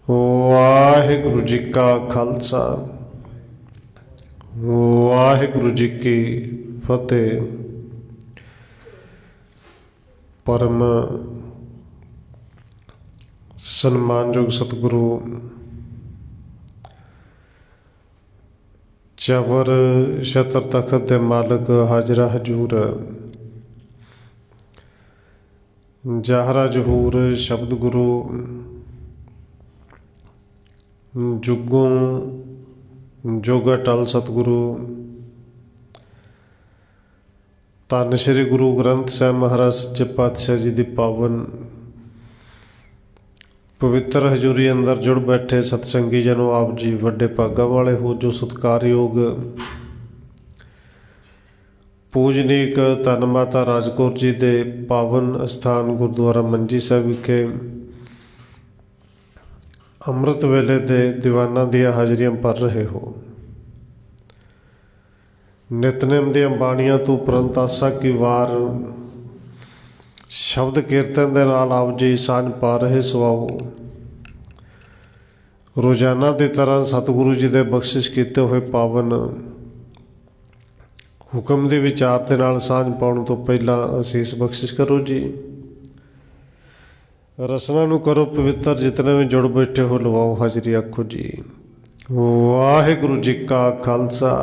वाहिगुरु जी का खालसा वाहिगुरु जी की फतेह। परम सन्मानयोग सतगुरु चवर छत्र तखत दे मालिक हाजरा हजूर जाहरा जहूर शब्द गुरु जुगों जोगा टल सतगुरु धन श्री गुरु ग्रंथ साहिब महाराज सच्चे पातशाह जी की पावन पवित्र हजूरी अंदर जुड़ बैठे सतसंगी जनों, आप जी वड्डे भागा वाले हो जो सत्कारयोग पूजनीक धन माता राजकौर जी के पावन अस्थान गुरुद्वारा मंजी साहिब विखे अमृत वेले दे दीवाना दिया हाजरियां भर रहे हो। नितनेम दियां बाणियां तो उपरंत आसा की वार शब्द कीर्तन दे नाल आप जी सांझ पा रहे सुआओ। रोजाना की तरह सतगुरु जी के बख्शिश किए हुए पावन हुक्म के विचार के नाल सांझ पाउण तो पहला असीस बख्शिश करो जी। रसना नूं करो पवित्र, जितने भी जुड़ बैठे हो लवाओ हाजरी आखो जी। वाहिगुरु जी का खालसा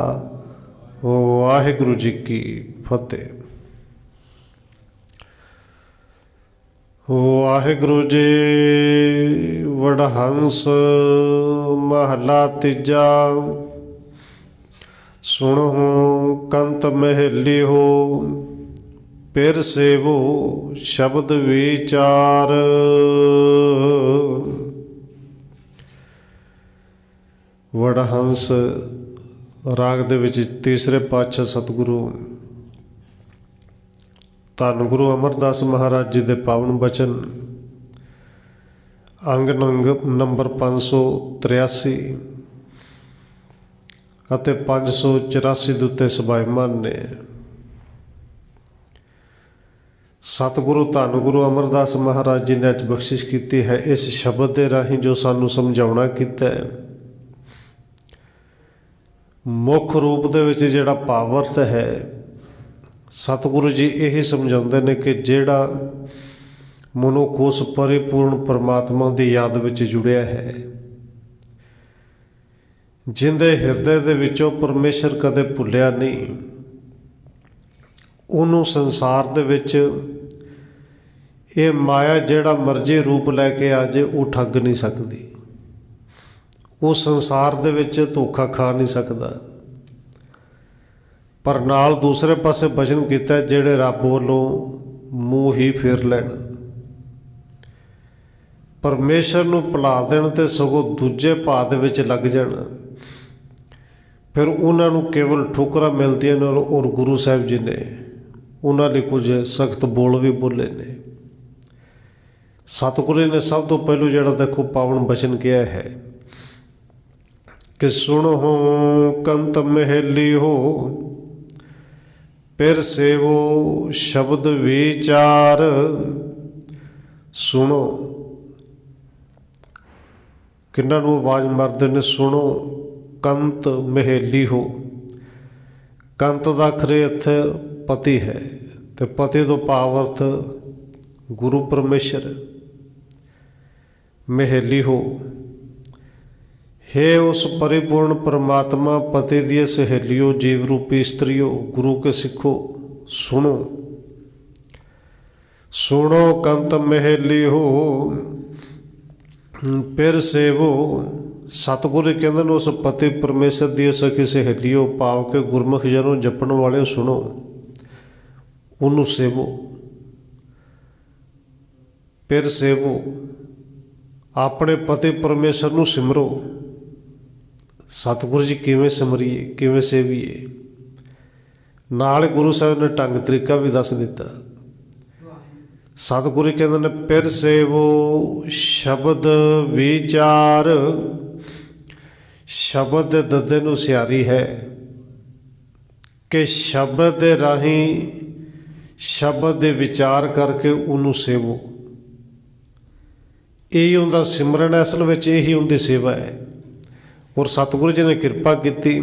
वाहिगुरु जी की फतेह। वाहिगुरु जी वडहंस महला तीजा सुनो कंत महली हो फिर सेवो शब्द विचार। वडहंस राग दे विच तीसरे पातशाह सतगुरु धन गुरु अमरदास महाराज जी के पावन बचन अंग नंबर 583 ਅਤੇ 584 ਦੇ ਉੱਤੇ ਸੁਭਾਈਮਾਨ ਨੇ। सतगुरु धन गुरु अमरदास महाराज जी ने अज बख्शिश की है इस शब्द के राही जो सानू समझाउणा कीता है। मुख रूप दे विच जिहड़ा भावर्थ है सतगुरु जी यही समझाउंदे ने कि जिहड़ा मनुख उस परिपूर्ण परमात्मा की याद विच जुड़िया है, जिंदे हिरदे दे विचों परमेश्वर कदे भुलिया नहीं, उन्होंने संसार दे विच ये माया जिहड़ा मर्जी रूप लैके आ जाए वो ठग नहीं सकती, वो संसार दे विच धोखा खा नहीं सकता। पर नाल दूसरे पासे बचन किया जिहड़े रब वल्लों मूँह ही फेर लैण, परमेश्वर नूं भुला देण ते सगों दूजे भाव दे विच लग जाण, फिर उन्होंने केवल ठोकरां मिलदियां ने। और गुरु साहिब जी ने उन्होंने कुछ सख्त बोल भी बोले ने। सतगुरु ने सब तो पहलू जिहड़ा देखो पावन बचन किया है कि सुनो कंत महली हो फिर सेवो शब्द विचार। सुनो किन्ना नूं आवाज़ मारदे ने, सुनो कंत महली हो। कंत दा अखरे इत्थे पति है तो पति तो भाव अर्थ गुरु परमेश्वर। महली हो हे उस परिपूर्ण परमात्मा पति दिए सहेलियो जीव रूपी स्त्रियो गुरु के सिखो। सुनो सुनो कंत महली हो फिर सेवो। सतगुरु कहते उस पति परमेश्वर दी सखी सहेलियो पाव के गुरमुख जनों जपण वाले सुनो, उन्होंने सेवो। फिर सेवो अपने पति परमेश्वर नूं सिमरो। सतगुरु जी किवें सिमरीए किवें सेवीए, नाल गुरु साहब ने ढंग तरीका भी दस दिता। सतगुरु कहते ने फिर सेवो शब्द विचार। शब्द दे ददे नूं सियारी है कि शब्द दे राही, शब्द दे विचार करके उन्होंने सेवो। यही उनका सिमरन है, असल में यही उनकी सेवा है। और सतगुरु जी ने कृपा की,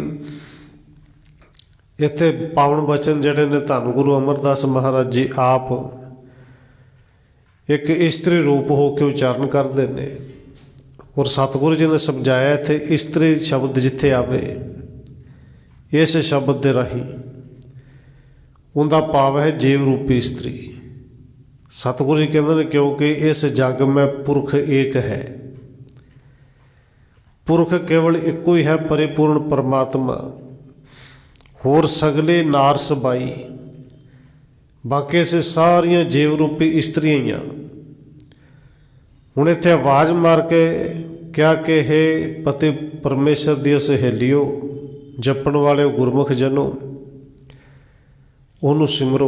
इत्थे पावन बचन जिहड़े ने धन गुरु अमरदास महाराज जी आप एक इस्त्री रूप हो के उच्चारण करते हैं। और सतगुरु जी ने समझाया इत्थे इस्त्री शब्द जिथे आवे इस शब्द के राही उनका भाव है जीव रूपी इस्त्री। सतगुरु जी कहते हैं क्योंकि इस जग में पुरख एक है, पुरख केवल एको ही है, परिपूर्ण परमात्मा, होर सगले नार सबाई, बाकी से सारिया जीव रूपी इस्त्रियां। हुण इत्थे आवाज़ मार के क्या कि हे पति परमेश्वर दी सहेलियो, जपण वाले गुरमुख जनों, उन्होंने सिमरो,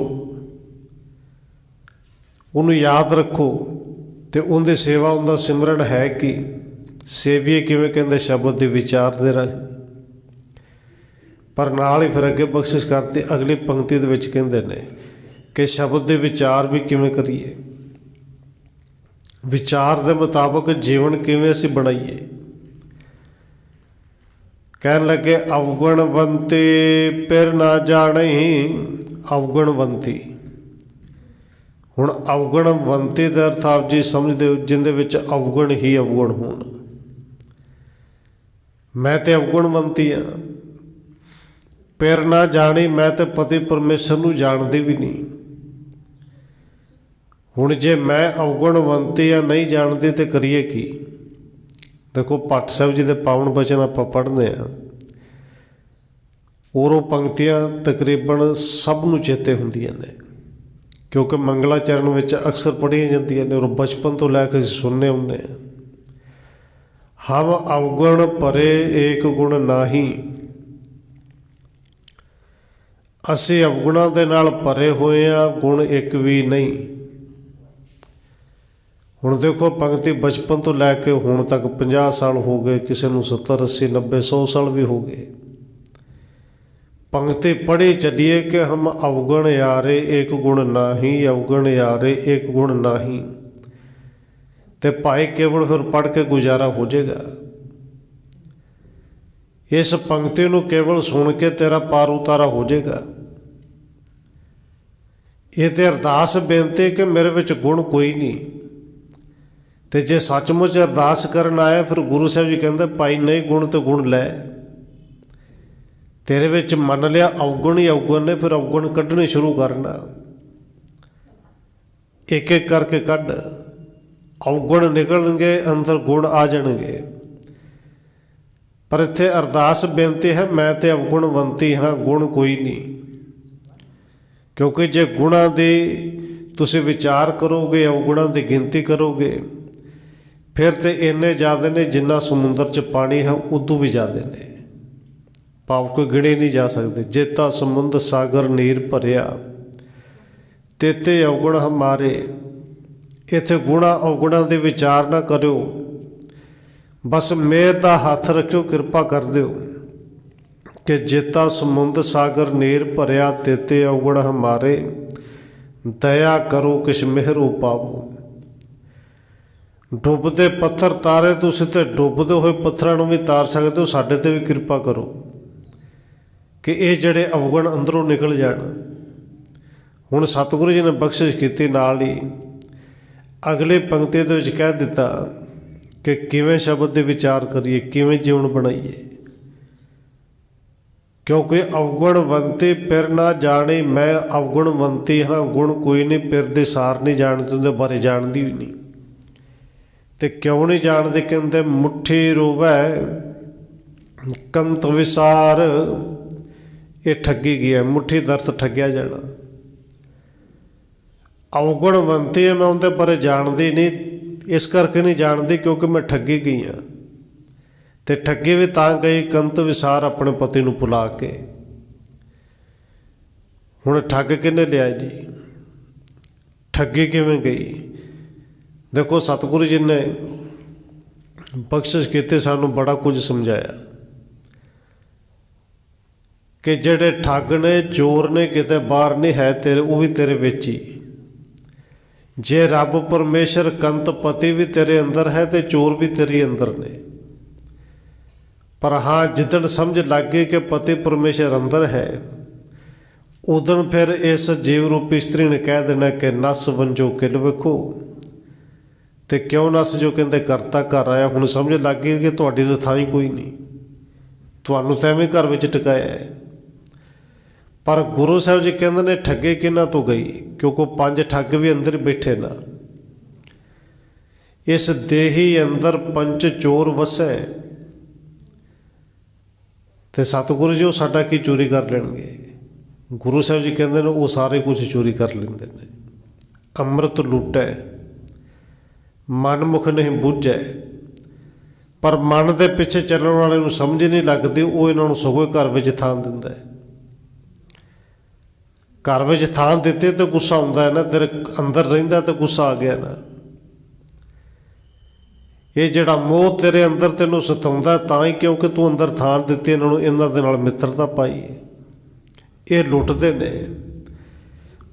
उन्होंने याद रखो, तो उनकी सेवा उनका सिमरन है कि सेवीए किवें कहते शब्द के विचार दे राही। पर नाल ही फिर अगे बख्शिश करती अगली पंक्ति दे विच कहंदे ने कि शब्द के विचार भी किवें करिए, विचार के मुताबक जीवन किवें असीं बनाईए। कहन लगे अवगुणवंती पिर ना जाने अवगुणवंती। हुण अवगुणवंती का अर्थ आप जी समझते हो जिंदे विच अवगुण ही अवगुण होण। मैं तो अवगुणवंती हाँ, पिर ना जानी, मैं तो पति परमेश्वर नूं जानदी भी नहीं। हुण जे मैं अवगुणवंती या नहीं जानती तो करिए की। देखो भट्ट साहिब जी के पावन बचन आप पढ़ने हैं और वो पंक्तियां तकरीबन सब नूं चेते हुंदियां ने, क्योंकि मंगलाचरण में अक्सर पढ़िया जांदियां ने और बचपन तो लैके सुनने हुंदे हैं। हम अवगुण परे एक गुण नाही, असी अवगुणों के नाल भरे हुए हाँ, गुण एक भी नहीं। हुण देखो पंक्ति बचपन तो लैके हुण तक 50 साल हो गए, किसी नूं 70 80 90 100 साल भी हो गए। पंक्ति पढ़ी चलिए कि हम अवगुण यारे एक गुण नाही, अवगुण यारे एक गुण नाही। तो भाई केवल फिर पढ़ के गुजारा हो जाएगा। इस पंक्ति नूं केवल सुन के तेरा पार उतारा हो जाएगा। ये तो अरदास बेनती कि मेरे विच गुण कोई नहीं। तो जे सचमुच अरदास करन आया फिर गुरु साहब जी कहते भाई नहीं गुण तो गुण लै, तेरे विच मन लिया अवगुण ही अवगुण ने, फिर अवगुण कढ़ने शुरू करना, एक एक करके कढ़, अवगुण निकलणगे अंदर गुण आ जाणगे। पर इत्थे अरदास बेनती है मैं तो अवगुणवंती हाँ, गुण कोई नहीं। क्योंकि जे गुणा दी तुसी विचार करोगे, अवगुणा की गिनती करोगे, फिर तो इन्ने ज़्यादा ने जिन्ना समुंदर च पानी है उदू भी ज़्यादा ने, भाव कोई गिने नहीं जा सकते। जेता समुंद सागर नीर भरिया, तेते अवगुण हमारे। इत्थे गुणा अवगुणा के विचार ना करो, बस मेहर का हाथ रखियो, कृपा कर दियो कि जेता समुंद सागर नीर भरिया, तेते अवगुण हमारे। दया करो किश मेहर पावो। डुबते पत्थर तारे तुसीं ते डुबते हुए पत्थरों को भी तार सकते हो, साडे ते भी कृपा करो कि ये जड़े अवगुण अंदरों निकल जाण। हुण सतगुरु जी ने बख्शिश की, नाल ही अगले पंक्ति दे विच कह दिता कि किवें शब्द दे विचार करिए, किवें जीवन बनाइए। क्योंकि अवगुणवंती पिर ना जाने, मैं अवगुणवंती हाँ, गुण कोई नहीं, पिर दे सार नहीं जानती, उनके बारे जानती भी नहीं। तो क्यों नहीं जानते? कहते मुट्ठी रोवै कंत विसार, ये ठगी गया, मुट्ठी दर्द ठग्या जाना। अवगुणवंती है, मैं उनके बारे जानती नहीं, इस करके नहीं जानती क्योंकि मैं ठगी गई हाँ। तो ठगी भी तां गई कंत विसार, अपने पति नूं भुला के। हुण ठग किने लिया जी? ठगी किवें गई? देखो सतगुरु जी ने बख्शिश की, सानू बड़ा कुछ समझाया कि जेड़े ठग ने, चोर ने, किते बाहर नहीं है तेरे, वो भी तेरे विच ही। जे रब परमेश्वर कंत पति भी तेरे अंदर है तो चोर भी तेरे अंदर ने। पर हाँ, जिदन समझ लग गई कि पति परमेश्वर अंदर है, उदन फिर इस जीव रूपी स्त्री ने कह देना कि नस वंजो किल वेखो। तो क्यों नस जो कहते करता घर आया। हुण समझ लग गई कि तुहाडी तो थां ही कोई नहीं, तुहानूं तो एवें घर विच टिकाया है। पर गुरु साहब जी कहते ने ठगे किन्हां तो गई, क्योंकि 5 ठग भी अंदर बैठे ना। इस देही अंदर 5 चोर वसै, तो सतगुरु जी वो साडा की चोरी कर लेंगे। गुरु साहब जी कहते हैं वो सारे कुछ चोरी कर लेंदे ने। अमृत लुटै मन मुख नहीं बूझै, पर मन के पिछे चलण वाले नूं समझ नहीं लगती, वो इन्हों सगों घर विच थां दिंदा है। घर विच थां दित्ते तो गुस्सा आउंदा है ना, तेरे अंदर रहिंदा तो गुस्सा आ गया ना। ये जिहड़ा मोह तेरे अंदर तैनूं सताउंदा तां ही, क्योंकि तू अंदर थां दित्ती इन्हां नूं, इन्हां दे नाल मित्रता पाई है। ये लुटते ने,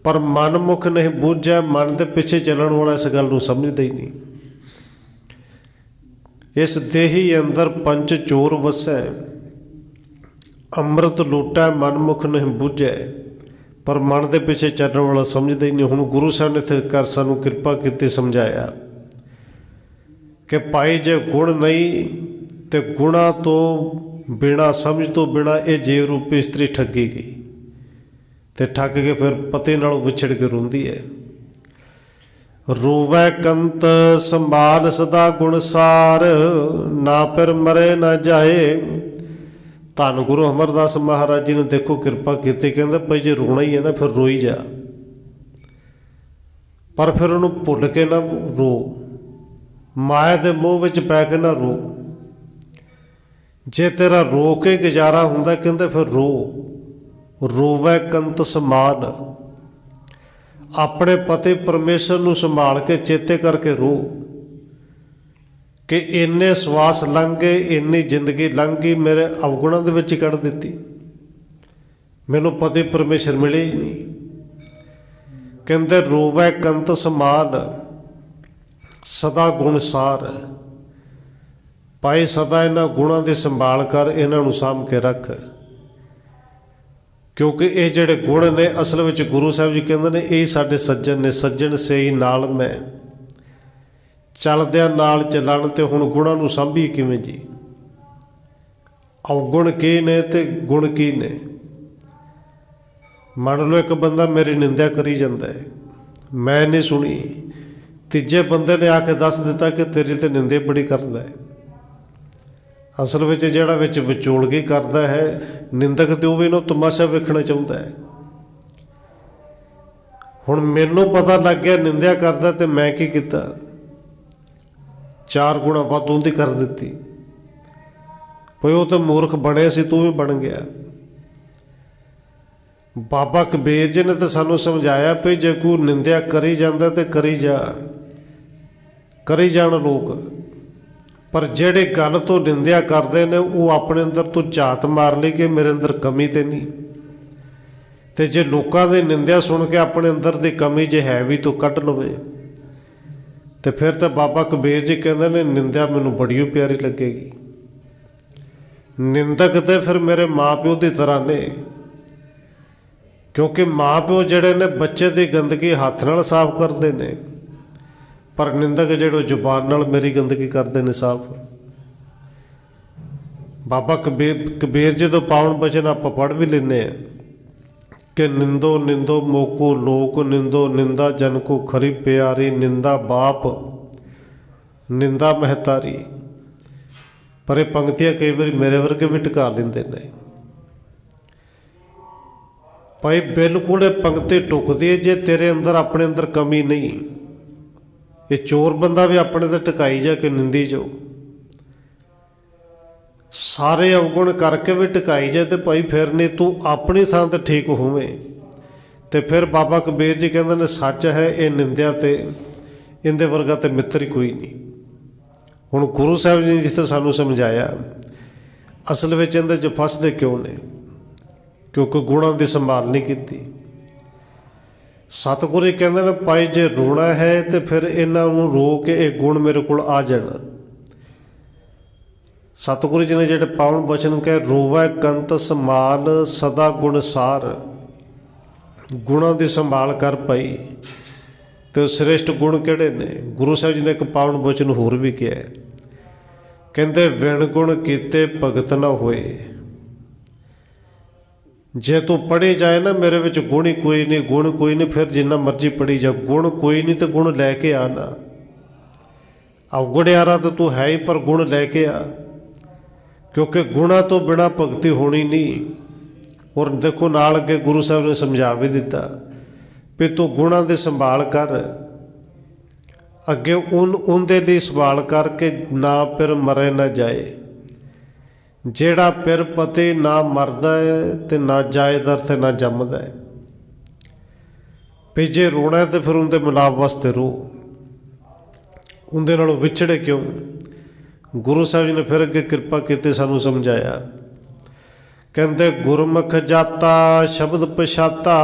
पर मन मुख नहीं बूझै, मन के पिछे चलण वाला इस गल नूं समझदा ही नहीं। इस देही अंदर 5 चोर वसै, अमृत लुटै मन मुख नहीं बूझै, पर मन के पिछे चलण वाला समझदा ही नहीं। हुण गुरु साहब ने इत्थे कर सानूं किरपा कीती समझाया कि भाई जे गुण नहीं तो गुणा तो बिना समझ तो बिना ये जीव रूपी स्त्री ठगी गई, तो ठग के फिर पति नालों विछड़ के रोंदी है। रोवै कंत संभाल सदा गुणसार, ना फिर मरे ना जाए। धन गुरु अमरदास महाराज जी ने देखो किरपा की, कहते भाई जे रोना ही है ना फिर रोई जा, पर फिर उन्होंने भुल के ना रो, माया के मोह विच पै के ना रो। जे तेरा रो के गुजारा हुंदा कहते फिर रो। रोवै कंत समान, अपने पति परमेश्वर नूं संभाल के चेते करके रो कि इन्ने सवास लंघ गए, इन्नी जिंदगी लंघ गई, मेरे अवगुणों दे विच कढ़ दित्ती, मैनूं पति परमेश्वर मिले ही नहीं। कहते रोवै कंत समान सदा गुणसार, भाई सदा इन्हां गुणां दी संभाल कर, इन्हां नूं साम के रख, क्योंकि ये जिहड़े गुण ने असल में गुरु साहब जी कहते हैं यही साडे सज्जन ने। सज्जन से ही नाल मैं चलद्या नाल चलन, तो हुण गुणां नूं सांभीए किवें जी। अवगुण की ने ते गुण की ने। मान लो एक बंदा मेरी निंदा करी जाता है, मैं नहीं सुनी, तीजे बंदे ने आके दस दिता कि तेरी तो निंदा बड़ी करता है। असल में जिहड़ा विच विचोलगी करता है निंदक, तो भी इन्हों तमाशा वेखना चाहता है। हुण मैनूं पता लग गया निंदा करता, तो मैं की कीता, 4 गुणा वाधू दी कर दित्ती। भाई वो तो मूर्ख बने सी, तू भी बन गया। बाबा कबीर जी ने तो सानू समझाया भी जे कोई निंदा करी जाता तो करी जा, करी जाण लोग, पर जेड़े गल तो निंदा करते हैं वो अपने अंदर तो झात मार ली कि मेरे अंदर कमी तो नहीं। तो जे लोगों की निंदा सुन के अपने अंदर की कमी जे है भी तो कढ़ लवे। तो फिर तो बाबा कबीर जी कहते हैं निंदा मैनू बड़ी प्यारी लगेगी। निंदक तो फिर मेरे माँ प्यो की तरह ने, क्योंकि माँ प्यो जड़े ने बच्चे की गंदगी हाथ नाल साफ करते हैं, पर निंदक जो जुबान नाल मेरी गंदगी करते हैं साफ। बाबा कबीर जी तो पावन बचन आप पढ़ भी लेने कि निंदो निंदो मोको लोक, निंदो निंदा जन को खरी प्यारी, निंदा बाप निंदा महतारी। पर ये पंक्तियां कई बार मेरे वर्गे भी टिका लेंदे ने। भाई बिल्कुल ये पंक्ति टुकदी है जे तेरे अंदर अपने अंदर कमी नहीं। ये चोर बंदा भी अपने ते टिकाई जा के निंदी जाओ, सारे अवगुण करके भी टिकाई जाए, तो भाई फिर नहीं तू अपनी थां ते ठीक होवें। तो फिर बाबा कबीर जी कहते हैं सच है ये निंदा ते इंदे वर्गा तो मित्र ही कोई नहीं। हुण गुरु साहब जी ने जिस तरह सानू समझाया असल में इहदे च फसदे क्यों ने, क्योंकि गुणां की संभाल नहीं की। ਸਤਿਗੁਰੂ ਜੀ ਕਹਿੰਦੇ ਨੇ ਭਾਈ ਜੇ ਰੋਣਾ ਹੈ ਤੇ ਫਿਰ ਇਹਨਾਂ ਨੂੰ ਰੋ ਕੇ ਇਹ ਗੁਣ ਮੇਰੇ ਕੋਲ ਆ ਜਾਣਾ। ਸਤਿਗੁਰੂ ਜੀ ਨੇ ਜਿਹੜੇ ਪਾਵਨ ਬਚਨ ਕਹੇ, ਰੋਵੈ ਕੰਤ ਸਮਾਲ ਸਦਾ ਗੁਣ ਸਾਰ, ਗੁਣਾਂ ਦੀ ਸੰਭਾਲ ਕਰ ਭਾਈ। ਤੇ ਸ੍ਰੇਸ਼ਟ ਗੁਣ ਕਿਹੜੇ ਨੇ? ਗੁਰੂ ਸਾਹਿਬ ਜੀ ਨੇ ਇੱਕ ਪਾਵਨ ਬਚਨ ਹੋਰ ਵੀ ਕਿਹਾ, ਕਹਿੰਦੇ ਵਿਣ ਗੁਣ ਕੀਤੇ ਭਗਤ ਨਾ ਹੋਏ। ਜੇ ਤੂੰ ਪੜ੍ਹੀ ਜਾਏ ਨਾ ਮੇਰੇ ਵਿੱਚ ਗੁਣ ਹੀ ਕੋਈ ਨਹੀਂ, ਗੁਣ ਕੋਈ ਨਹੀਂ, ਫਿਰ ਜਿੰਨਾ ਮਰਜ਼ੀ ਪੜ੍ਹੀ ਜਾ, ਗੁਣ ਕੋਈ ਨਹੀਂ ਤੇ ਗੁਣ ਲੈ ਕੇ ਆ ਨਾ। ਅਵਗੁਣਿਆਰਾ ਤਾਂ ਤੂੰ ਹੈ ਹੀ, ਪਰ ਗੁਣ ਲੈ ਕੇ ਆ, ਕਿਉਂਕਿ ਗੁਣਾਂ ਤੋਂ ਬਿਨਾਂ ਭਗਤੀ ਹੋਣੀ ਨਹੀਂ। ਔਰ ਦੇਖੋ ਨਾਲ ਅੱਗੇ ਗੁਰੂ ਸਾਹਿਬ ਨੇ ਸਮਝਾ ਵੀ ਦਿੱਤਾ ਵੀ ਤੂੰ ਗੁਣਾਂ ਦੀ ਸੰਭਾਲ ਕਰ, ਅੱਗੇ ਉਹਦੇ ਲਈ ਸੰਭਾਲ ਕਰਕੇ ਨਾ ਫਿਰ ਮਰੇ ਨਾ ਜਾਏ। ਜਿਹੜਾ ਫਿਰ ਪਤੇ ਨਾ ਮਰਦਾ ਹੈ ਤੇ ਨਾ ਜਾਏ ਦਰ ਤੇ ਨਾ ਜੰਮਦਾ ਹੈ। ਵੀ ਜੇ ਰੋਣਾ ਤੇ ਫਿਰ ਉਹਦੇ ਮਿਲਾਪ ਵਾਸਤੇ ਰੋ, ਉਹਦੇ ਨਾਲੋਂ ਵਿਛੜੇ ਕਿਉਂ? ਗੁਰੂ ਸਾਹਿਬ ਜੀ ਨੇ ਫਿਰ ਅੱਗੇ ਕਿਰਪਾ ਕੀਤੀ, ਸਾਨੂੰ ਸਮਝਾਇਆ, ਕਹਿੰਦੇ ਗੁਰਮੁਖ ਜਾਤਾ ਸ਼ਬਦ ਪਛਾਤਾ,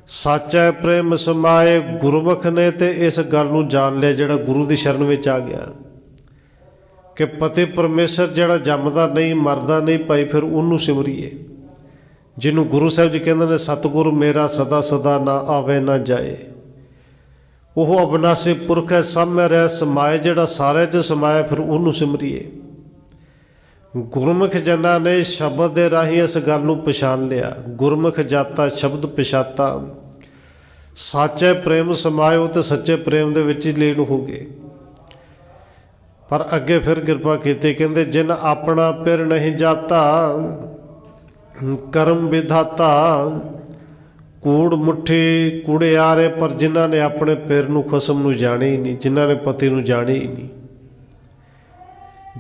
ਸਾਚਾ ਪ੍ਰੇਮ ਸਮਾਏ। ਗੁਰਮੁਖ ਨੇ ਤੇ ਇਸ ਗੱਲ ਨੂੰ ਜਾਣ ਲਿਆ ਜਿਹੜਾ ਗੁਰੂ ਦੀ ਸ਼ਰਨ ਵਿੱਚ ਆ ਗਿਆ, ਕਿ ਪਤੀ ਪਰਮੇਸ਼ਰ ਜਿਹੜਾ ਜੰਮਦਾ ਨਹੀਂ ਮਰਦਾ ਨਹੀਂ ਭਾਈ, ਫਿਰ ਉਹਨੂੰ ਸਿਮਰੀਏ। ਜਿਹਨੂੰ ਗੁਰੂ ਸਾਹਿਬ ਜੀ ਕਹਿੰਦੇ ਨੇ ਸਤਿਗੁਰੂ ਮੇਰਾ ਸਦਾ ਸਦਾ ਨਾ ਆਵੇ ਨਾ ਜਾਏ। ਉਹ ਅਬਨਾਸੀ ਪੁਰਖ ਹੈ, ਸਾਹਮਣੇ ਰਹਿ ਸਮਾਏ, ਜਿਹੜਾ ਸਾਰਿਆਂ 'ਚ ਸਮਾਇਆ, ਫਿਰ ਉਹਨੂੰ ਸਿਮਰੀਏ। ਗੁਰਮੁਖ ਜਨਾਂ ਨੇ ਸ਼ਬਦ ਦੇ ਰਾਹੀਂ ਇਸ ਗੱਲ ਨੂੰ ਪਛਾਣ ਲਿਆ। ਗੁਰਮੁਖ ਜਾਤਾ ਸ਼ਬਦ ਪਛਾਤਾ, ਸਾਚੇ ਪ੍ਰੇਮ ਸਮਾਇਓ, ਤੇ ਸੱਚੇ ਪ੍ਰੇਮ ਦੇ ਵਿੱਚ ਹੀ ਲੀਨ ਹੋ ਗਏ। ਪਰ ਅੱਗੇ ਫਿਰ ਕਿਰਪਾ ਕੀਤੀ, ਕਹਿੰਦੇ ਜਿਨ ਆਪਣਾ ਪਿਰ ਨਹੀਂ ਜਾਤਾ, ਕਰਮ ਵਿਧਾਤਾ। ਕੂੜ ਮੁੱਠੀ ਕੂੜਿਆਰੇ, ਪਰ ਜਿਨ੍ਹਾਂ ਨੇ ਆਪਣੇ ਪਿਰ ਨੂੰ ਖਸਮ ਨੂੰ ਜਾਣੇ ਹੀ ਨਹੀਂ, ਜਿਨ੍ਹਾਂ ਨੇ ਪਤੀ ਨੂੰ ਜਾਣੇ ਹੀ ਨਹੀਂ।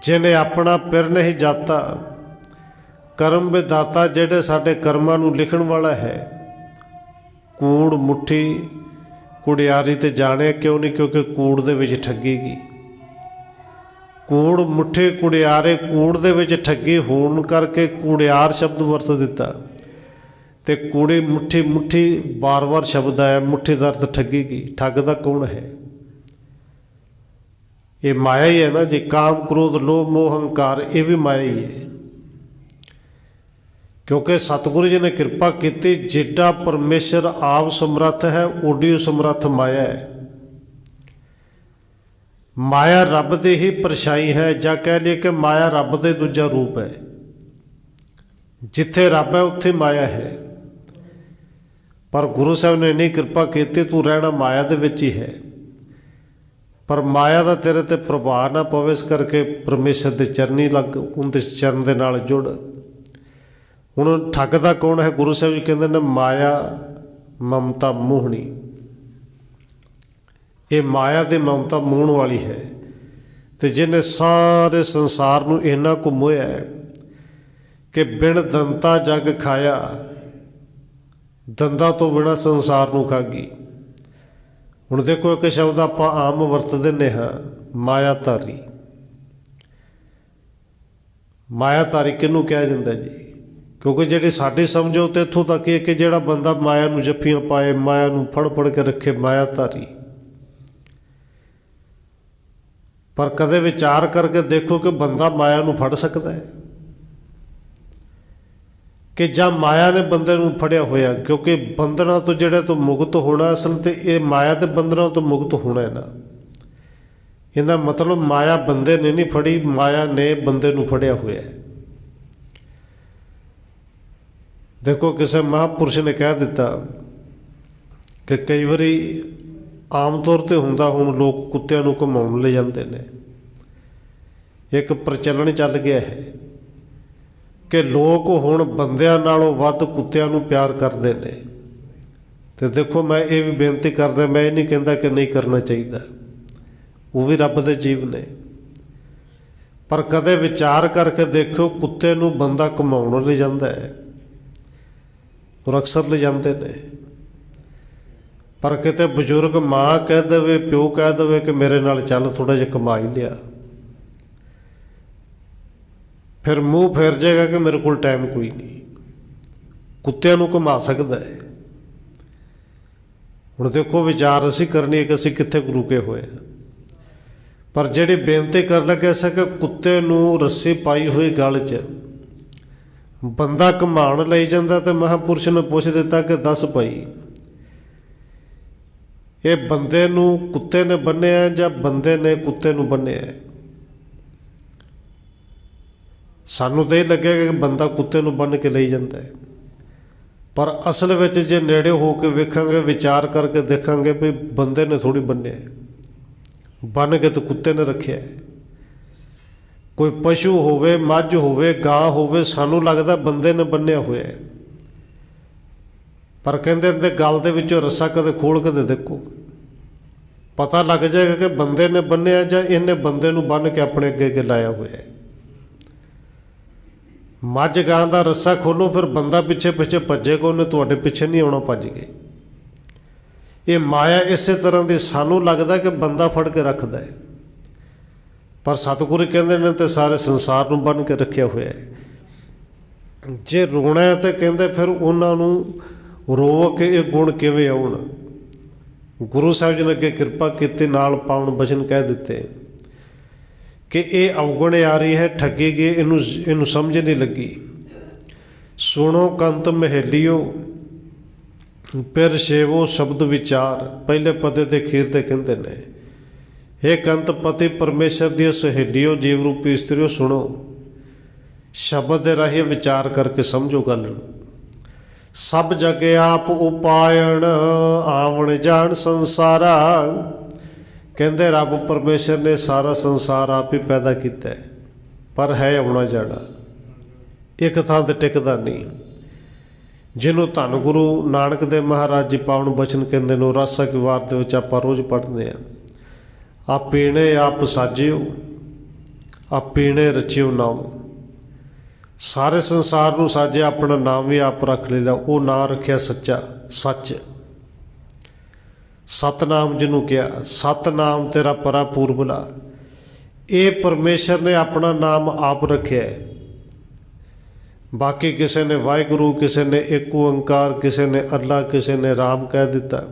ਜਿਹਨੇ ਆਪਣਾ ਪਿਰ ਨਹੀਂ ਜਾਤਾ, ਕਰਮ ਵਿਧਾਤਾ, ਜਿਹੜੇ ਸਾਡੇ ਕਰਮਾਂ ਨੂੰ ਲਿਖਣ ਵਾਲਾ ਹੈ। ਕੂੜ ਮੁੱਠੀ ਕੁੜਿਆਰੀ ਤੇ ਜਾਣਿਆ ਕਿਉਂ ਨਹੀਂ? ਕਿਉਂਕਿ ਕੂੜ ਦੇ ਵਿੱਚ ਠੱਗੀ ਗਈ। ਕੂੜ ਮੁੱਠੀ ਕੁੜਿਆਰੇ, ਕੂੜ ਦੇ ਵਿੱਚ ਠੱਗੀ ਹੋਣ ਕਰਕੇ ਕੂੜਿਆਰ ਸ਼ਬਦ ਵਰਤ ਦਿੱਤਾ। ਤੇ ਕੂੜੀ ਮੁੱਠੀ, ਮੁੱਠੀ ਵਾਰ-ਵਾਰ ਸ਼ਬਦ ਆਇਆ, ਮੁੱਠੀ ਦਾ ਅਰਥ ਠੱਗੀ ਗਈ। ਠੱਗਦਾ ਕੌਣ ਹੈ? ਇਹ ਮਾਇਆ ਹੀ ਹੈ ਨਾ ਜੀ। ਕਾਮ ਕ੍ਰੋਧ ਲੋਭ ਮੋਹ ਹੰਕਾਰ, ਇਹ ਵੀ ਮਾਇਆ ਹੀ ਹੈ। ਕਿਉਂਕਿ ਸਤਿਗੁਰੂ ਜੀ ਨੇ ਕਿਰਪਾ ਕੀਤੀ, ਜਿੱਡਾ ਪਰਮੇਸ਼ਰ ਆਪ ਸਮਰੱਥ ਹੈ ਓਡੀ ਸਮਰੱਥ ਮਾਇਆ ਹੈ। ਮਾਇਆ ਰੱਬ ਦੀ ਹੀ ਪਰਛਾਈ ਹੈ, ਜਾਂ ਕਹਿ ਲਈਏ ਕਿ ਮਾਇਆ ਰੱਬ ਦੇ ਦੂਜਾ ਰੂਪ ਹੈ। ਜਿੱਥੇ ਰੱਬ ਹੈ ਉੱਥੇ ਮਾਇਆ ਹੈ। ਪਰ ਗੁਰੂ ਸਾਹਿਬ ਨੇ ਇੰਨੀ ਕਿਰਪਾ ਕੀਤੀ, ਤੂੰ ਰਹਿਣਾ ਮਾਇਆ ਦੇ ਵਿੱਚ ਹੀ ਹੈ, ਪਰ ਮਾਇਆ ਦਾ ਤੇਰੇ ਤੇ ਪ੍ਰਭਾਵ ਨਾ ਪਵੇ। ਇਸ ਕਰਕੇ ਪਰਮੇਸ਼ਰ ਦੇ ਚਰਨੀ ਲੱਗ, ਉਹਦੇ ਚਰਨ ਦੇ ਨਾਲ ਜੁੜ। ਹੁਣ ਠੱਗਦਾ ਕੌਣ ਹੈ? ਗੁਰੂ ਸਾਹਿਬ ਜੀ ਕਹਿੰਦੇ ਨੇ ਮਾਇਆ ਮਮਤਾ ਮੋਹਣੀ। ਇਹ ਮਾਇਆ ਦੀ ਮਮਤਾ ਮੋਹਣ ਵਾਲੀ ਹੈ। ਤੇ ਜਿਹਨੇ ਸਾਰੇ ਸੰਸਾਰ ਨੂੰ ਇੰਨਾ ਕੁ ਮੋਹਿਆ ਹੈ ਕਿ ਬਿਨ ਦੰਤਾ ਜਗ ਖਾਇਆ, ਦੰਦਾਂ ਤੋਂ ਬਿਨਾਂ ਸੰਸਾਰ ਨੂੰ ਖਾ ਗਈ। ਹੁਣ ਦੇਖੋ ਇੱਕ ਸ਼ਬਦ ਆਪਾਂ ਆਮ ਵਰਤ ਦਿੰਦੇ ਹਾਂ, ਮਾਇਆਧਾਰੀ। ਮਾਇਆਧਾਰੀ ਕਿਹਨੂੰ ਕਿਹਾ ਜਾਂਦਾ ਜੀ? ਕਿਉਂਕਿ ਜਿਹੜੀ ਸਾਡੀ ਸਮਝੋ ਤੇ ਇੱਥੋਂ ਤੱਕ ਹੈ ਕਿ ਜਿਹੜਾ ਬੰਦਾ ਮਾਇਆ ਨੂੰ ਜੱਫੀਆਂ ਪਾਏ, ਮਾਇਆ ਨੂੰ ਫੜ ਫੜ ਕੇ ਰੱਖੇ, ਮਾਇਆਧਾਰੀ। ਪਰ ਕਦੇ ਵਿਚਾਰ ਕਰਕੇ ਦੇਖੋ ਕਿ ਬੰਦਾ ਮਾਇਆ ਨੂੰ ਫੜ ਸਕਦਾ ਹੈ ਕਿ ਜਾਂ ਮਾਇਆ ਨੇ ਬੰਦੇ ਨੂੰ ਫੜਿਆ ਹੋਇਆ? ਕਿਉਂਕਿ ਬੰਧਨਾਂ ਤੋਂ ਜਿਹੜੇ ਤੋਂ ਮੁਕਤ ਹੋਣਾ, ਅਸਲ ਤੇ ਇਹ ਮਾਇਆ ਦੇ ਬੰਧਨਾਂ ਤੋਂ ਮੁਕਤ ਹੋਣਾ ਹੈ ਨਾ। ਇਹਦਾ ਮਤਲਬ ਮਾਇਆ ਬੰਦੇ ਨੇ ਨਹੀਂ ਫੜੀ, ਮਾਇਆ ਨੇ ਬੰਦੇ ਨੂੰ ਫੜਿਆ ਹੋਇਆ ਹੈ। ਦੇਖੋ ਕਿਸੇ ਮਹਾਂਪੁਰਸ਼ ਨੇ ਕਹਿ ਦਿੱਤਾ ਕਿ ਕਈ ਵਾਰੀ ਆਮ ਤੌਰ 'ਤੇ ਹੁੰਦਾ, ਹੁਣ ਲੋਕ ਕੁੱਤਿਆਂ ਨੂੰ ਘੁਮਾਉਣ ਲੈ ਜਾਂਦੇ ਨੇ। ਇੱਕ ਪ੍ਰਚਲਨ ਚੱਲ ਗਿਆ ਹੈ ਕਿ ਲੋਕ ਹੁਣ ਬੰਦਿਆਂ ਨਾਲੋਂ ਵੱਧ ਕੁੱਤਿਆਂ ਨੂੰ ਪਿਆਰ ਕਰਦੇ ਨੇ। ਤੇ ਦੇਖੋ ਮੈਂ ਇਹ ਵੀ ਬੇਨਤੀ ਕਰਦਾ, ਮੈਂ ਇਹ ਨਹੀਂ ਕਹਿੰਦਾ ਕਿ ਨਹੀਂ ਕਰਨਾ ਚਾਹੀਦਾ, ਉਹ ਵੀ ਰੱਬ ਦੇ ਜੀਵ ਨੇ। ਪਰ ਕਦੇ ਵਿਚਾਰ ਕਰਕੇ ਦੇਖੋ, ਕੁੱਤੇ ਨੂੰ ਬੰਦਾ ਘੁਮਾਉਣ ਲੈ ਜਾਂਦਾ ਹੈ, ਔਰ ਅਕਸਰ ਲੈ ਜਾਂਦੇ ਨੇ। ਪਰ ਕਿਤੇ ਬਜ਼ੁਰਗ ਮਾਂ ਕਹਿ ਦੇਵੇ, ਪਿਓ ਕਹਿ ਦੇਵੇ ਕਿ ਮੇਰੇ ਨਾਲ ਚੱਲ, ਥੋੜ੍ਹਾ ਜਿਹਾ ਕਮਾ ਹੀ ਲਿਆ, ਫਿਰ ਮੂੰਹ ਫੇਰ ਜਾਏਗਾ ਕਿ ਮੇਰੇ ਕੋਲ ਟਾਈਮ ਕੋਈ ਨਹੀਂ। ਕੁੱਤਿਆਂ ਨੂੰ ਘੁਮਾ ਸਕਦਾ ਹੈ, ਹੁਣ ਦੇਖੋ विचार असी करनी है कि असी कित्थे रुके हुए हैं, पर जिहड़ी बेनती कर लगे सके कुत्ते नूं रस्सी पाई हुई गल च बंदा घुमाण लई जांदा ते महापुरुष ने पुछ दिता कि दस भाई ये बंदे नूं कुत्ते ने बन्निया जां बंदे ने कुत्ते नूं बन्निया। सानूं तो यह लगेगा कि बंदा कुत्ते नूं बन के लई जांदा है, पर असल विच जे नेड़े हो के वेखांगे विचार करके देखांगे भी बंदे ने थोड़ी बन्निया, बन के तो कुत्ते ने रखिया है। कोई पशु होवे, मझ होवे, गां होवे, सानू लगदा बंदे ने बन्निया होया है, पर कहंदे हुंदे गल दे विचों रस्सा कदे खोल के देखो, पता लग जाएगा कि बंदे ने बन्निया जां इहने बंदे नूं बन के अपने अगे अगे लाया होया है। मझ गां दा रस्सा खोलो फिर बंदा पिछे पिछे भजेगा, उन्हें तुहाडे पिछे नहीं आउणा भज के। ये माया इस तरह की सानू लगता कि बंदा फड़ के रखता है, पर सतगुरु कहते हैं तो सारे संसार नूं बन के रखा हुआ है। जे रोना है तो कहते फिर उन्होंने रोवो कि ये गुण किवें आउण। गुरु साहिब जी ने अगे कृपा की नाल पाउण बचन कह दिते कि ये अवगुण आ रही है, ठगी गई, इनू समझ नहीं लगी। सुनो कंत महेलियो फिर सेवो शब्द विचार, पहले पदे ते खीर ते कहते ने हे कंत पति परमेश्वर दी सहेलियो जीव रूपी इस्त्रियो सुनो, शब्द दे राही विचार करके समझो गल। सब जगे आप उपायण आवण जान संसारा, कहते रब परमेश्वर ने सारा संसार आप ही पैदा किया है, पर है आउणा जाना, एक थां ते टिकदा नहीं। जिन्हों धन गुरु नानक देव महाराज जी पावन बचन कहते हैं, रासा की वार दे विच आपां रोज़ पढ़ते हैं, आप पीने आप साजियो आप पीने रचियो नाम। सारे संसार नूं साजे अपना नाम भी आप रख लिया, वो नाम रखिया सच्चा सच। सतनाम जिन्हों किया, सतनाम तेरा परा पूरबला, ये परमेश्वर ने अपना नाम आप रखे है। बाकी किसी ने वाहिगुरु, किसी ने एक ओंकार, किसी ने अल्लाह, किसी ने राम कह दिता।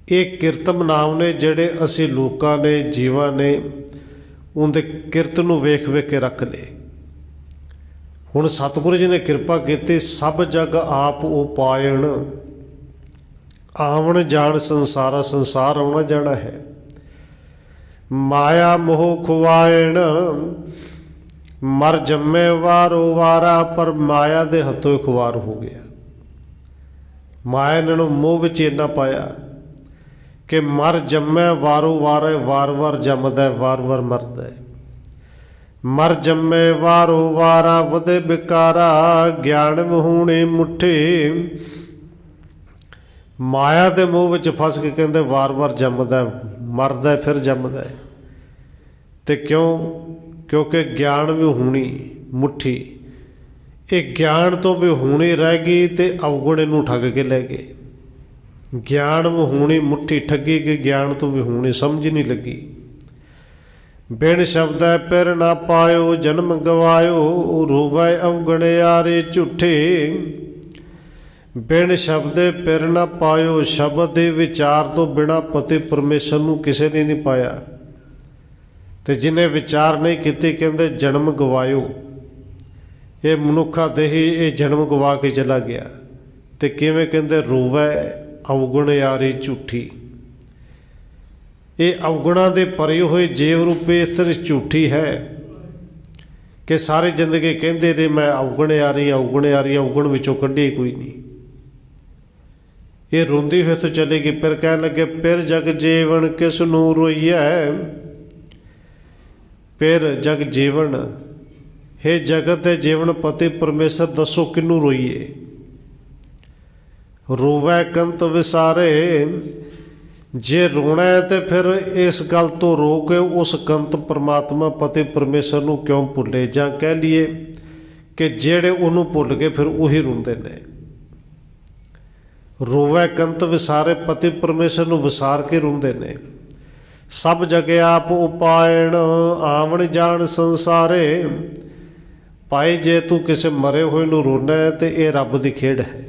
ये किरतम नाम ने जेड़े असी लोकां ने जीवां ने उनके किरत नूं वेख वेख के रख ले। हुण सतगुरु जी ने कृपा की, सब जग आप उपायण आवण जान संसारा, संसार आउणा जाना है। माया मोह खुआयण मर जम्मे वारो वारा, पर माया दे हथों खुवार हो गया। माया ने मोह विच इन्ना पाया कि मर जम्मे वारो वार, वार वार जमदा है, वार वार मरदा है। मर जम्मे वारो वारा वधे बिकारा, ज्ञान वहूणी मुट्ठी। माया दे मोह विच फस के कहते वार वार जमदा है, मरदा है, फिर जमदा है। ते क्यों? क्योंकि ज्ञान विहूणी मुट्ठी, ये ज्ञान तो विहूणी रह गई तो अवगुण इनू ठग के लै गए। ज्ञान विहूणी मुट्ठी ठगी गई, ज्ञान तो विहूणी समझ नहीं लगी। बिन शब्द पिर ना पायो जन्म गवायो, रोवै अवगुण यारे झूठे। बिन शब्द पिर ना पायो, शब्द के विचार तो बिना पति परमेश्वर नूं किसी ने नहीं पाया। तो जिन्हें विचार नहीं किए कहते जन्म गवायो, ये मनुखा देही ये जन्म गवा के चला गया। तो किवें कहते रोवै अवगुण यारी झूठी। ये अवगुणा दे परी हुई जीव रूपी इस्त्री झूठी है कि सारी जिंदगी कहते रहे मैं अवगुण यारी अवगुण यारी, अवगुण विचों कढ़ी कोई नहीं। ये रोंदी हुई तो चलेगी। फिर कह लगे फिर जग जीवन किस नूं रोईए, फिर जग जीवन हे जगत दे जीवन पति परमेश्वर दसो किनू रोईए। रोवै कंत विसारे, जे रोना है तो फिर इस गल तो रो के उस कंत परमात्मा पति परमेश्वर नूं क्यों भुले, जां कह लीए कि जेड़े उन्हों भुल गए फिर उही रोंदे ने। रोवै कंत विसारे, पति परमेश्वर नूं विसार के रोंदे ने। सब जगे आप उपायण आवण जान संसारे, भाई जे तू किसी मरे हुए नूं रोना है तो यह रब की खेड है,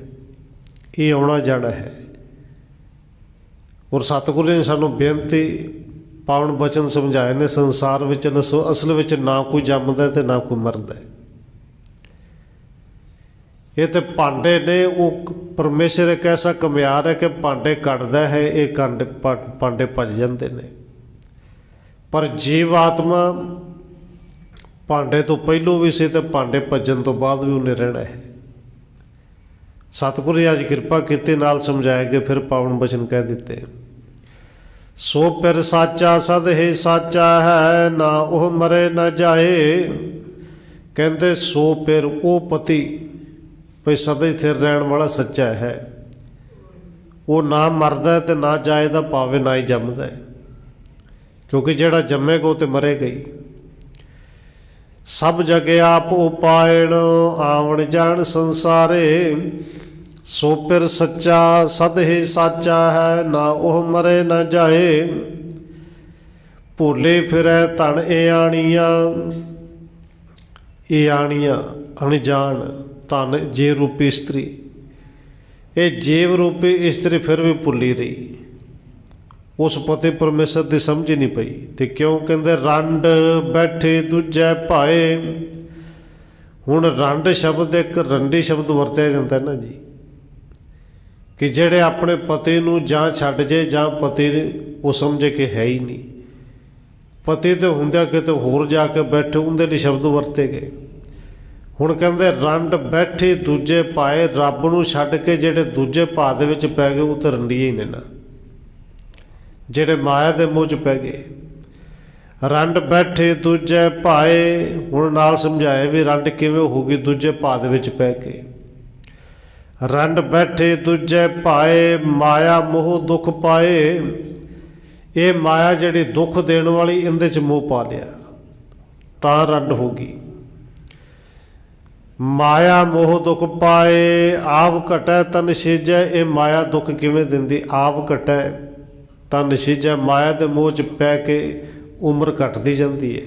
ये आउणा जाना है। और सतगुरु जी ने सानू बेनती पावन बचन समझाए ने, संसार विच असल विच ना कोई जमदा ते ना कोई मरदा। ये तो भांडे ने, वो परमेश्वर एक ऐसा कमियार है कि भांडे कटदा है, ये भांडे भज जाते हैं। पर जीव आत्मा भांडे तो पहलों भी सी, तो भांडे भजन तो बाद भी उन्हें रहना है। सतगुरु जी अज कृपा की नाल समझाए गए, फिर पावन वचन कह दिते। सो पिर साचा सद ही साचा है, ना ओह मरे न जाए। कहते सो पिर वो पति भाई सदा ही थिर रहने वाला सच्चा है, वो ना मरदा तो ना जाएदा, पावे ना ही जमदा है। क्योंकि जेड़ा जमेगा वो तो मरेगा ही। सब जगे आप उपायण, आवन जान संसारे। सो पिर सच्चा सद ही साचा है, ना ओह मरे न जाए। भूले फिरै धन ए आणिया अनजान, धन जे रूपी स्त्री। ये जेव रूपी स्त्री फिर भी भुली रही, उस पति परमेश्वर की समझ ही नहीं पई। तो क्यों कहते रंड बैठे दूजे भाए। हुण रंड शब्द एक रंडी शब्द वरत्या जाता है ना जी, कि जेड़े अपने पति नूं जां छड्ड जे जां पति वो समझे कि है ही नहीं, पति तो हुंदिया किते होर जाके बैठे, उनके लिए शब्द वरते गए। हुण कहते रंड बैठे दूजे पाए, रब नूं छड्ड के जेड़े दूजे भाव दे विच पै गए, वो तो रंडीए ही ने ना, जेड़े माया दे मोह च पै गए। रंड बैठे दूजे भाए, हुण नाल समझाया भी रंड किवें होगी दूजे भाव दे विच पै के। रंड बैठे दूजे भाए, माया मोह दुख पाए। ये माया जिहड़ी दुख देण वाली, इहदे च मोह पा लिया तां रंड होगी। माया मोह दुख पाए, आप घटै तन सीजै। ये माया दुख किवें दिंदी, आप घटै तन सीजै। माया दे मोह च पै के उम्र घटदी जांदी है,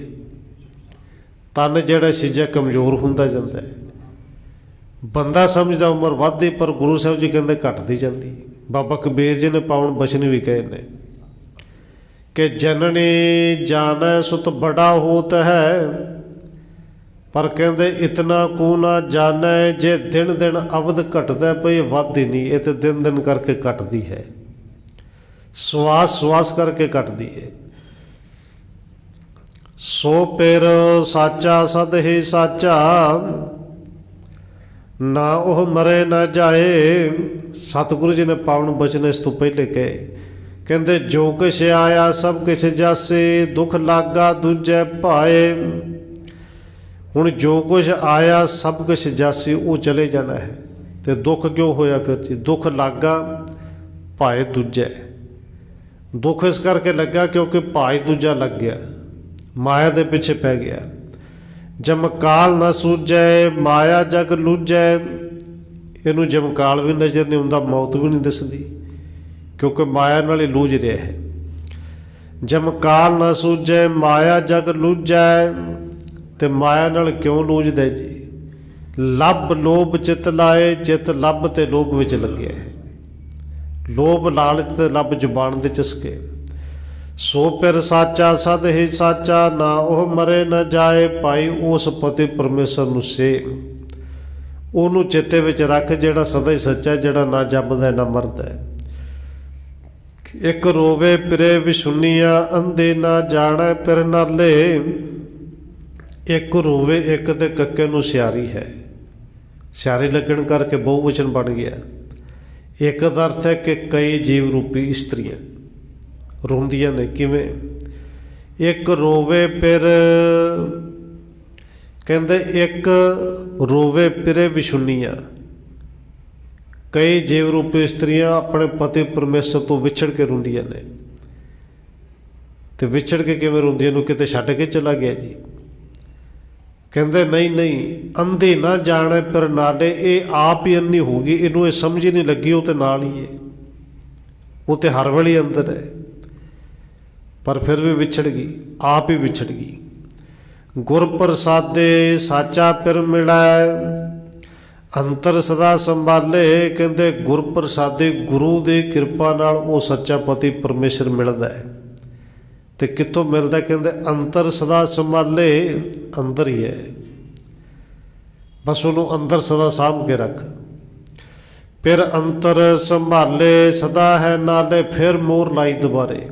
तन जिहड़ा सीजै कमज़ोर हुंदा जांदा है। बंदा समझदा उम्र वधदी, पर गुरु साहब जी कहते घटदी जाती। बाबा कबीर जी ने पावन बचन भी कहे ने कि जननी जानै सुत बड़ा होत है, पर कहते इतना को ना जानै। जे दिन दिन अवध घटदा पई, वधदी नहीं, ये तो दिन दिन करके घटदी है, श्वास श्वास करके घटदी है। सो पिर साचा सद ही साचा, ना ओह मरे न जाए। सतगुरु जी ने पावन बचन इस तो पहले कहे, कहते जो किश आया सब किश जासे, दुख लागा दूजे भाए। हुण जो कुछ आया सब कुछ जासी, वो चले जाना है, तो दुख क्यों होया फिर जी? दुख लागा भाए दूजे। दुख इस करके लगा क्योंकि भाई दूजा लग गया, माया दे पीछे पै गया। जमकाल न सूझै माया जग लूझै। इनू जमकाल भी नज़र नहीं आउंदा, मौत भी नहीं दिसदी, क्योंकि माया नाल ही लूझ रहा है। जमकाल न सूझै माया जग लूझै, तो माया नाल क्यों लूझदा जी? लब लोभ चित लाए, चित लब ते लोभ विच लग्या है। लोभ लालच ते लब जुबान दे चस्के। सो पिर साचा सद ही साचा, ना ओह मरे न जाए। भाई उस पति परमेश्वर नूं से उहनूं चेते विच रख, जिहड़ा सदा ही सच्चा है, जिहड़ा ना जमदा ना मरदा है। एक रोवे पिरे विसुनिया, अंधे ना जाणै पिर नाले। एक रोवे, एक ते कक्के नूं सियारी है, सियारी लगन करके बहुवचन बन गया। एक दा अर्थ है कि कई जीव रूपी इस्त्रियां रोंदियां ने। किवें? एक रोवे पिर, कहते एक रोवे पिरे विशुनिया। कई जीव रूपी इस्त्रियां अपने पति परमेश्वर तो विछड़ के रोंदियां ने। तो विछड़ के किवें रोंदियां नूं किते छड्ड के चला गया जी? कहते नहीं नहीं, अंधी ना जाने पिर नाले। ये आप ही अन्नी होगी, इनू ये समझ ही नहीं लगी, वो तो नाल ही है, वो तो हर वेले अंदर है, पर फिर भी विछड़ गई, आप ही विछड़ गई। गुर प्रसादे साचा पिर मिलै, ਅੰਤਰ ਸਦਾ ਸੰਭਾਲੇ, ਕਹਿੰਦੇ ਗੁਰ ਪ੍ਰਸਾਦੀ ਗੁਰੂ ਦੀ ਕਿਰਪਾ ਨਾਲ ਉਹ ਸੱਚਾ ਪਤੀ ਪਰਮੇਸ਼ਰ ਮਿਲਦਾ ਹੈ। ਤੇ ਕਿੱਥੋਂ ਮਿਲਦਾ? ਕਹਿੰਦੇ ਅੰਤਰ ਸਦਾ ਸੰਭਾਲੇ, ਅੰਦਰ ਹੀ ਹੈ, ਬਸ ਉਹਨੂੰ ਅੰਦਰ ਸਦਾ ਸਾਂਭ ਕੇ ਰੱਖ। ਫਿਰ ਅੰਤਰ ਸੰਭਾਲੇ ਸਦਾ ਹੈ ਨਾਲੇ, ਫਿਰ ਮੋਹਰ ਲਾਈ ਦੁਬਾਰੇ।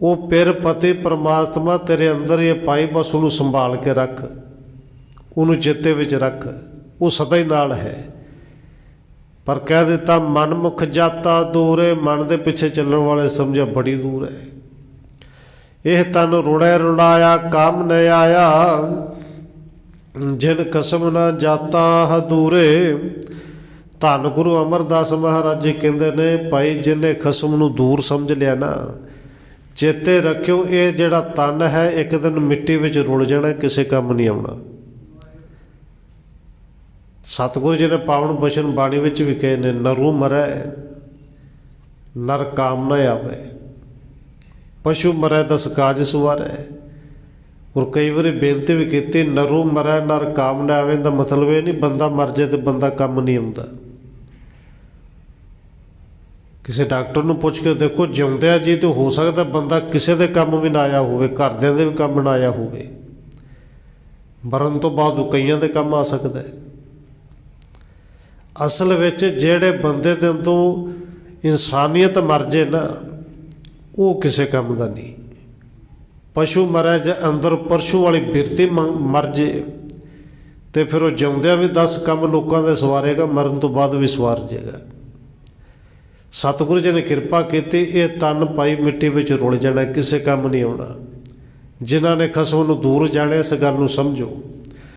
ਉਹ ਫਿਰ ਪਤੀ ਪਰਮਾਤਮਾ ਤੇਰੇ ਅੰਦਰ ਹੀ ਪਾਈ, ਬਸ ਉਹਨੂੰ ਸੰਭਾਲ ਕੇ ਰੱਖ, ਉਹਨੂੰ ਚੇਤੇ ਵਿੱਚ ਰੱਖ, ਉਹ ਸਦਾ ਹੀ ਨਾਲ ਹੈ। ਪਰ ਕਹਿ ਦਿੱਤਾ ਮਨ ਮੁਖ ਜਾਤਾ ਦੂਰੇ, ਮਨ ਦੇ ਪਿੱਛੇ ਚੱਲਣ ਵਾਲੇ ਸਮਝਿਆ ਬੜੀ ਦੂਰ ਹੈ। ਇਹ ਤਨ ਰੁੜੈ ਰੁੜਾਇਆ ਕਾਮ ਨ ਆਇਆ, ਜਿਨ ਕਸਮ ਨਾ ਜਾਤਾ ਹਦੂਰੇ। ਧੰਨ ਗੁਰੂ ਅਮਰਦਾਸ ਮਹਾਰਾਜ ਜੀ ਕਹਿੰਦੇ ਨੇ, ਭਾਈ ਜਿਹਨੇ ਖਸਮ ਨੂੰ ਦੂਰ ਸਮਝ ਲਿਆ ਨਾ, ਚੇਤੇ ਰੱਖਿਓ ਇਹ ਜਿਹੜਾ ਤਨ ਹੈ ਇੱਕ ਦਿਨ ਮਿੱਟੀ ਵਿੱਚ ਰੁਲ ਜਾਣਾ, ਕਿਸੇ ਕੰਮ ਨਹੀਂ ਆਉਣਾ। ਸਤਿਗੁਰੂ ਜੀ ਨੇ ਪਾਵਨ ਬਚਨ ਬਾਣੀ ਵਿੱਚ ਵੀ ਕਹੇ ਨੇ, ਨਰੂ ਮਰੈ ਨਰ ਕਾਮ ਨਾ ਆਵੇ, ਪਸ਼ੂ ਮਰੈ ਦਸ ਕਾਜ ਸਵਾਰੈ। ਔਰ ਕਈ ਵਾਰੀ ਬੇਨਤੀ ਵੀ ਕੀਤੀ, ਨਰੂ ਮਰੈ ਨਰ ਕਾਮ ਨਾ ਆਵੇ ਦਾ ਮਤਲਬ ਇਹ ਨਹੀਂ ਬੰਦਾ ਮਰ ਜਾਏ ਤੇ ਬੰਦਾ ਕੰਮ ਨਹੀਂ ਆਉਂਦਾ। ਕਿਸੇ ਡਾਕਟਰ ਨੂੰ ਪੁੱਛ ਕੇ ਦੇਖੋ, ਜਿਉਂਦਿਆਂ ਜੀ ਤੇ ਹੋ ਸਕਦਾ ਬੰਦਾ ਕਿਸੇ ਦੇ ਕੰਮ ਵੀ ਨਾ ਆਇਆ ਹੋਵੇ, ਘਰਦਿਆਂ ਦੇ ਵੀ ਕੰਮ ਨਾ ਆਇਆ ਹੋਵੇ, ਮਰਨ ਤੋਂ ਬਾਅਦ ਉਹ ਕਈਆਂ ਦੇ ਕੰਮ ਆ ਸਕਦਾ ਹੈ। ਅਸਲ ਵਿੱਚ ਜਿਹੜੇ ਬੰਦੇ ਦੇ ਤੋਂ ਇਨਸਾਨੀਅਤ ਮਰ ਜੇ ਨਾ, ਉਹ ਕਿਸੇ ਕੰਮ ਦਾ ਨਹੀਂ। ਪਸ਼ੂ ਮਰੇ ਜੇ ਅੰਦਰ ਪਰਸ਼ੂ ਵਾਲੀ ਬਿਰਤੀ ਮਰ ਜੇ, ਤੇ ਫਿਰ ਉਹ ਜਿਉਂਦਿਆਂ ਵੀ 10 ਕੰਮ ਲੋਕਾਂ ਦੇ ਸਵਾਰੇਗਾ, ਮਰਨ ਤੋਂ ਬਾਅਦ ਵੀ ਸਵਾਰ ਜਾਏਗਾ। ਸਤਿਗੁਰੂ ਜੀ ਨੇ ਕਿਰਪਾ ਕੀਤੀ, ਇਹ ਤਨ ਪਾਈ ਮਿੱਟੀ ਵਿੱਚ ਰੁਲ ਜਾਣਾ, ਕਿਸੇ ਕੰਮ ਨਹੀਂ ਆਉਣਾ। ਜਿਨ੍ਹਾਂ ਨੇ ਖਸਮ ਨੂੰ ਦੂਰ ਜਾਣਿਆ, ਇਸ ਗੱਲ ਨੂੰ ਸਮਝੋ।